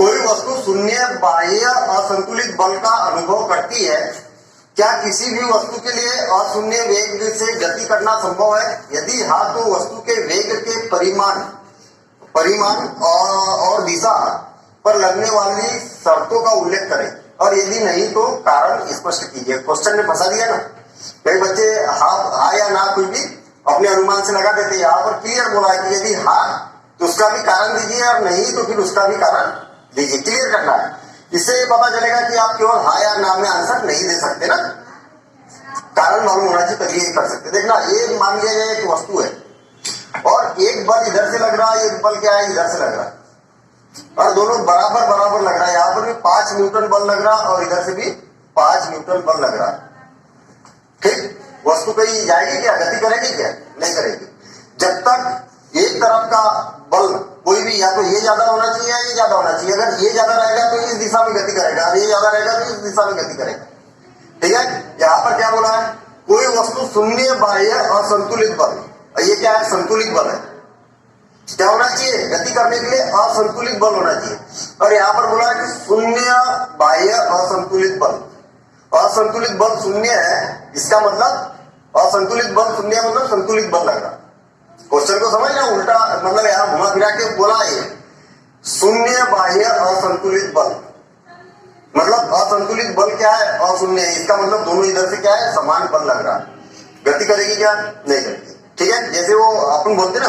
कोई वस्तु शून्य बाह्य असंतुलित बल का अनुभव करती है। क्या किसी भी वस्तु के लिए अशून्य वेग से गति करना संभव है? यदि हाँ तो वस्तु के वेग के परिमाण और दिशा पर लगने वाली शर्तों का उल्लेख करें, और यदि नहीं तो कारण स्पष्ट कीजिए। क्वेश्चन में फंसा दिया ना, कई बच्चे हाँ या ना कोई भी अपने अनुमान से लगा देते। यहाँ पर क्लियर बोला है कि यदि हाँ तो उसका भी कारण दीजिए, और नहीं तो फिर उसका भी कारण दीजिए। क्लियर करना है, इससे ये पता चलेगा कि आप केवल हाँ या ना में आंसर नहीं दे सकते ना, कारण मालूम होना चाहिए तभी ये कर सकते। देखना, ये मान लिया जाए एक वस्तु है और एक बल इधर से लग रहा है, एक बल क्या है इधर से लग रहा है, और दोनों बराबर बराबर लग रहा है। यहाँ पर भी 5 न्यूटन बल लग रहा है और इधर से भी 5 न्यूटन बल लग रहा है। ठीक, वस्तु कहीं जाएगी क्या, गति करेगी क्या? नहीं करेगी। जब तक एक तरफ का बल कोई भी, या तो ये ज्यादा होना चाहिए या ये ज्यादा होना चाहिए। अगर ये ज्यादा रहेगा तो इस दिशा में गति करेगा, और ये ज्यादा रहेगा तो इस दिशा में गति करेगा। ठीक है, यहाँ पर क्या बोला है? कोई वस्तु शून्य बाह्य असंतुलित बल, ये क्या है? संतुलित बल है। क्या होना चाहिए? गति करने के लिए असंतुलित बल होना चाहिए। और यहाँ पर बोला है कि शून्य बाह्य असंतुलित बल। असंतुलित बल शून्य है, इसका मतलब असंतुलित बल शून्य मतलब संतुलित बल लग रहा। क्वेश्चन को समझ ना, उल्टा मतलब यहाँ घुमा फिरा के बोला है। शून्य बाह्य असंतुलित बल मतलब असंतुलित बल क्या है? अशून्य है। इसका मतलब दोनों इधर से क्या है? समान बल लग रहा। गति करेगी क्या? नहीं करेगी। ठीक है, जैसे वो अपन बोलते ना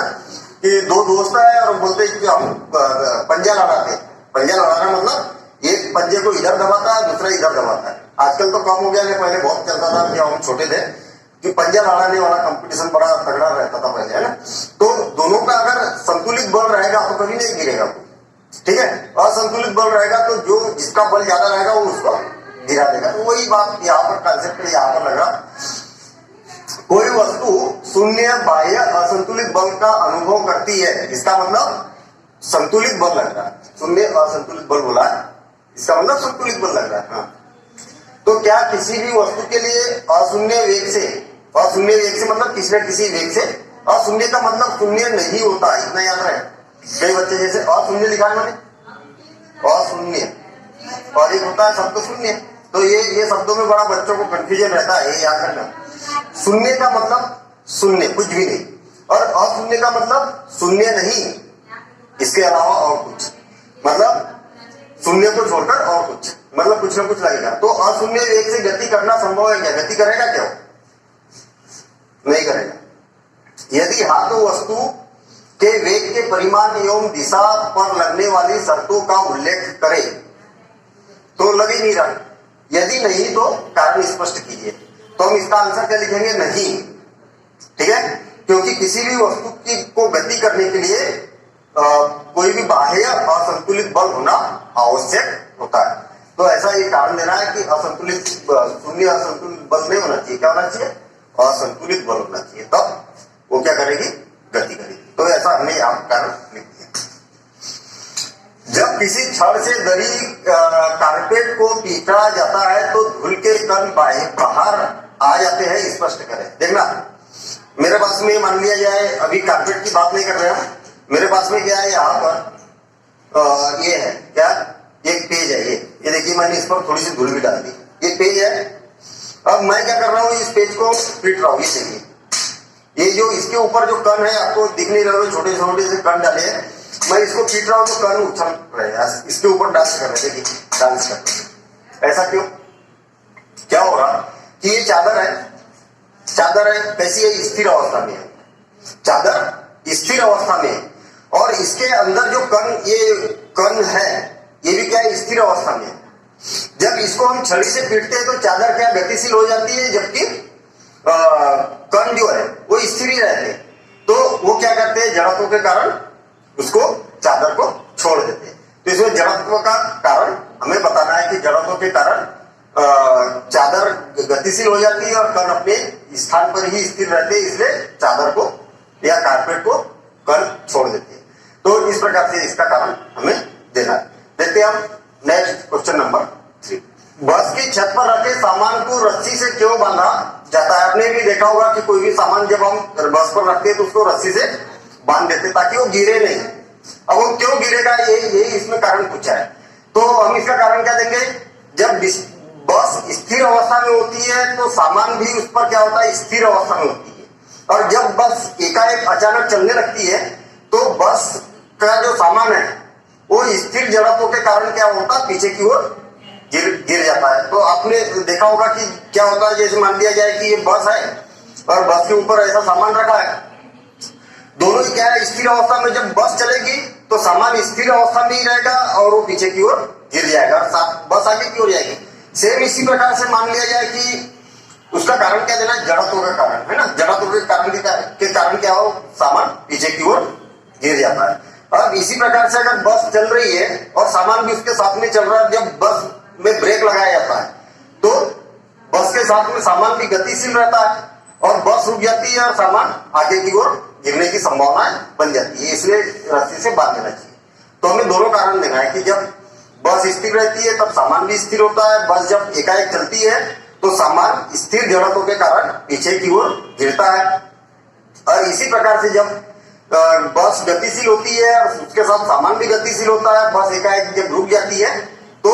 कि दो दोस्त है और बोलते कि हम पंजा लड़ाते। पंजा लड़ाना मतलब एक पंजे को इधर दबाता है, दूसरा इधर दबाता है। आजकल तो कम हो गया है, पहले बहुत चलता था जब हम छोटे थे कि पंजा लड़ाने वाला कंपटीशन बड़ा तगड़ा रहता था पहले, है ना। तो दोनों का अगर संतुलित बल रहेगा तो कभी नहीं गिरेगा। ठीक है, असंतुलित बल रहेगा तो जो जिसका बल ज्यादा रहेगा वो उसको गिरा देगा। तो वही बात यहाँ पर कंसेप्ट यहाँ पर लगा। कोई वस्तु शून्य बाह्य असंतुलित बल का अनुभव करती है, इसका मतलब संतुलित बल लग रहा है। शून्य असंतुलित बल बोला है, इसका मतलब संतुलित बल लग रहा है। हाँ, तो क्या किसी भी वस्तु के लिए अशून्य वेग से मतलब किसी न किसी वेग से, अशून्य का मतलब शून्य नहीं होता, इतना याद रहे। कई बच्चे जैसे अशून्य लिखा है, मैंने अशून्य, और एक होता है शब्द शून्य। तो ये शब्दों में बड़ा बच्चों को कंफ्यूजन रहता है, ये याद रखना। शून्य का मतलब शून्य, कुछ भी नहीं, और अशून्य का मतलब शून्य नहीं, इसके अलावा और कुछ, मतलब शून्य को छोड़कर और कुछ, मतलब कुछ ना कुछ लगेगा। तो अशून्य वेग से गति करना संभव है क्या? गति करेगा क्या? नहीं करेगा। यदि हाँ तो वस्तु के वेग के परिमाण एवं दिशा पर लगने वाली शर्तों का उल्लेख करे। तो लग ही नहीं रहा। यदि नहीं तो कारण स्पष्ट कीजिए। तो हम इसका आंसर क्या लिखेंगे? नहीं। ठीक है, क्योंकि किसी भी वस्तु की को गति करने के लिए कोई भी बाह्य असंतुलित बल होना आवश्यक होता है। तो ऐसा ये कारण देना है कि असंतुलित शून्य असंतुलित बल नहीं होना चाहिए। क्या होना चाहिए? असंतुलित बल होना चाहिए, तब वो क्या करेगी? गति करेगी। तो ऐसा हमने यहाँ कारण लिख दिया। जब किसी छड़ से दरी कारपेट को पीटा जाता है तो धूल के कण बाहर आ जाते हैं, स्पष्ट करें। देखना, मेरे पास में मान लिया जाए, अभी कारपेट की बात नहीं कर रहे हैं, मेरे पास में क्या है? यहाँ पर ये है क्या? एक पेज है। ये देखिए, मैंने इस पर थोड़ी सी धूल भी डाल दी। ये पेज है। अब मैं क्या कर रहा हूँ? इस पेज को पीट रहा हूँ। ये देखिए, ये जो इसके ऊपर जो कण है, आपको दिख नहीं रहे, छोटे छोटे से कण डाले हैं। मैं इसको पीट रहा हूँ तो कण उछल रहे हैं, इसके ऊपर डांस कर रहे हैं। देखिए, डांस कर रहे हैं। ऐसा क्यों? क्या हो रहा कि ये चादर है। चादर है कैसी है? स्थिर अवस्था में है। चादर स्थिर अवस्था में है, और इसके अंदर जो कण, ये कण है, ये भी क्या है? स्थिर अवस्था में है। जब इसको हम छड़ी से पीटते हैं तो चादर क्या गतिशील हो जाती है, जबकि कण जो है वो स्थिर ही रहते हैं। तो वो क्या करते हैं? जड़त्व के कारण उसको, चादर को छोड़ देते हैं। तो इसमें जड़त्व का कारण हमें बताना है कि जड़त्व के कारण चादर गतिशील हो जाती है और कण अपने स्थान पर ही स्थिर रहते हैं, इसलिए चादर को या कारपेट को कण छोड़ देते हैं। तो इस प्रकार से इसका कारण हमें देना है। देखते हैं हम नेक्स्ट क्वेश्चन नंबर 3। बस की छत पर रखे सामान को रस्सी से क्यों बांधा जाता है? आपने भी देखा होगा कि कोई भी सामान जब हम बस पर रखते हैं तो उसको रस्सी से बांध देते ताकि वो गिरे नहीं। अब वो क्यों गिरेगा, ये इसमें कारण पूछा है। तो हम इसका कारण क्या देंगे, जब बस स्थिर अवस्था में होती है तो सामान भी उस पर क्या होता है, स्थिर अवस्था में होती है। और जब बस एकाएक अचानक चलने लगती है तो बस का जो सामान है वो स्थिर जड़त्व के कारण क्या होता है, पीछे की ओर गिर जाता है। तो आपने देखा होगा कि क्या होता है, जैसे मान लिया जाए कि ये बस है और बस के ऊपर ऐसा सामान रखा है, दोनों ही क्या है, स्थिर अवस्था में। जब बस चलेगी तो सामान स्थिर अवस्था में ही रहेगा और वो पीछे की ओर गिर जाएगा, बस आगे की ओर जाएगी। सेम इसी प्रकार से मान लिया जाए कि उसका कारण क्या देना है, जड़त्व का कारण है ना, जड़त्व के कारण क्या हो, सामान पीछे की ओर गिर जाता है। अब इसी प्रकार से अगर बस चल रही है और सामान भी उसके साथ में चल रहा है, जब बस में ब्रेक लगाया जाता है तो बस के साथ में सामान भी गतिशील रहता है और बस रुक जाती है और सामान आगे की ओर गिरने की संभावना बन जाती है, इसलिए रस्सी से बांध देना चाहिए। तो हमें दोनों कारण देना है कि जब बस स्थिर रहती है तब सामान भी स्थिर होता है, बस जब एकाएक चलती है तो सामान स्थिर जड़त्व के कारण पीछे की ओर गिरता है। और इसी प्रकार से जब बस गतिशील होती है और उसके साथ सामान भी गतिशील होता है, बस एकाएक जब रुक जाती है तो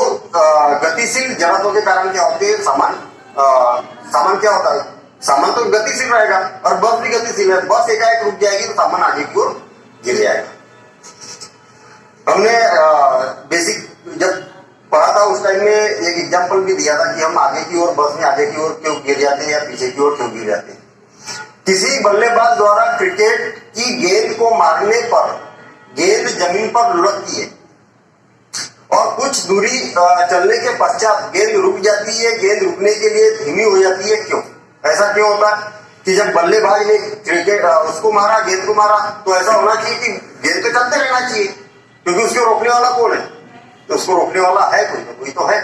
गतिशील जड़त्व के कारण क्या होते हैं, सामान क्या होता है, सामान तो गतिशील रहेगा और बस भी गतिशील है, बस एकाएक रुक जाएगी तो सामान आगे की ओर गिर जाएगा। हमने बेसिक जब पढ़ा था उस टाइम में एक एग्जांपल भी दिया था कि हम आगे की ओर, बस में आगे की ओर क्यों गिर जाते हैं या पीछे की ओर क्यों गिर जाते हैं। किसी बल्लेबाज द्वारा क्रिकेट की गेंद को मारने पर गेंद जमीन पर लुढ़कती है और कुछ दूरी चलने के पश्चात गेंद रुक जाती है, गेंद रुकने के लिए धीमी हो जाती है, क्यों? ऐसा क्यों होता है कि जब बल्लेबाज ने क्रिकेट उसको मारा, गेंद को मारा, तो ऐसा होना चाहिए कि गेंद तो चलते रहना चाहिए, क्योंकि उसको रोकने वाला कौन है, तो उसको रोकने वाला है कोई तो है।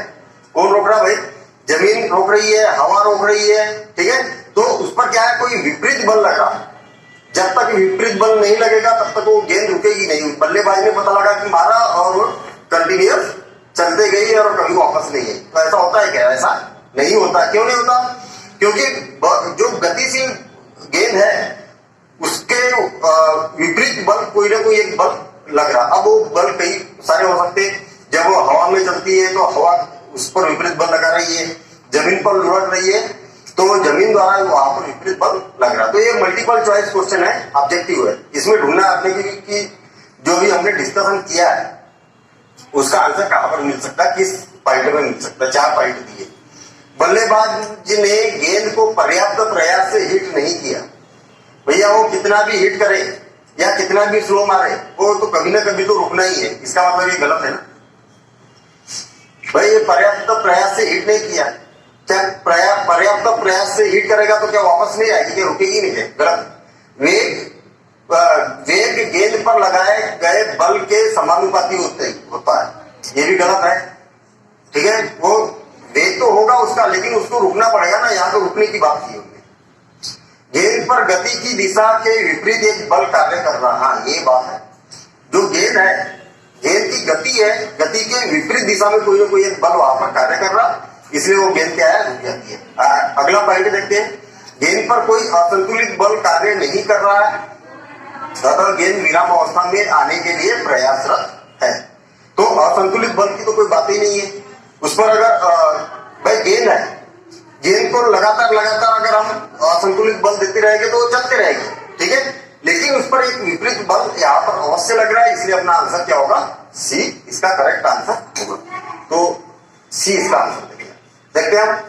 कौन रोक रहा भाई? जमीन रोक रही है, हवा रोक रही है, ठीक है। तो उस पर क्या है, कोई विपरीत बल लगा। जब तक विपरीत बल नहीं लगेगा तब तक वो गेंद रुकेगी नहीं। बल्लेबाज ने पता लगा कि मारा और कंटिन्यूअस चलते गई और कभी वापस नहीं है। तो ऐसा होता है क्या? ऐसा नहीं होता। क्यों नहीं होता? क्योंकि जो गतिशील गेंद है उसके विपरीत बल कोई ना कोई एक बल लग रहा। अब वो बल कई सारे हो सकते हैं। जब वो हवा में चलती है तो हवा उस पर विपरीत बल लगा रही है, जमीन पर लुढ़क रही है तो जमीन द्वारा वहां पर विपरीत बल लग रहा। तो ये मल्टीपल चॉइस क्वेश्चन है, ऑब्जेक्टिव है। इसमें ढूंढना आपने कि जो भी हमने डिस्कशन किया है उसका आंसर कहां पर मिल सकता है, किस पॉइंट में मिल सकता है। 4 पॉइंट दिए। बल्लेबाज ने गेंद को पर्याप्त प्रयास से हिट नहीं किया। भैया वो कितना भी हिट करे या कितना भी स्लो मारे, वो तो कभी ना कभी तो रुकना ही है। इसका मतलब ये गलत है ना भाई। ये पर्याप्त प्रयास से हिट नहीं किया, क्या पर्याप्त प्रयास से हिट करेगा तो क्या वापस नहीं आएगी, क्या रुकेगी नहीं है? गलत। वेग गेंद पर लगाए गए बल के समानुपाती होता है, ये भी गलत है, ठीक है। वो वेग तो होगा उसका, लेकिन उसको रुकना पड़ेगा ना, यहाँ तो रुकने की बात की होगी। गेंद पर गति की दिशा के विपरीत एक बल कार्य कर रहा। हाँ, ये बात है। जो गेंद है, गेंद की गति है, गति के विपरीत दिशा में कोई ना कोई एक बल वहां पर कार्य कर रहा, इसलिए वो गेंद क्या है, रुक जाती है। अगला पॉइंट देखते हैं। गेंद पर कोई असंतुलित बल कार्य नहीं कर रहा है, अतः गेंद विराम अवस्था में आने के लिए प्रयासरत है। तो असंतुलित बल की तो कोई बात ही नहीं है उस पर। अगर भाई गेंद है, गेंद को लगातार अगर हम असंतुलित बल देते रहेंगे तो वो चलते रहेगी, ठीक है। लेकिन उस पर एक विपरीत बल यहाँ पर अवश्य लग रहा है, इसलिए अपना आंसर क्या होगा? सी इसका करेक्ट आंसर होगा। तो सी इसका आंसर देखते हैं।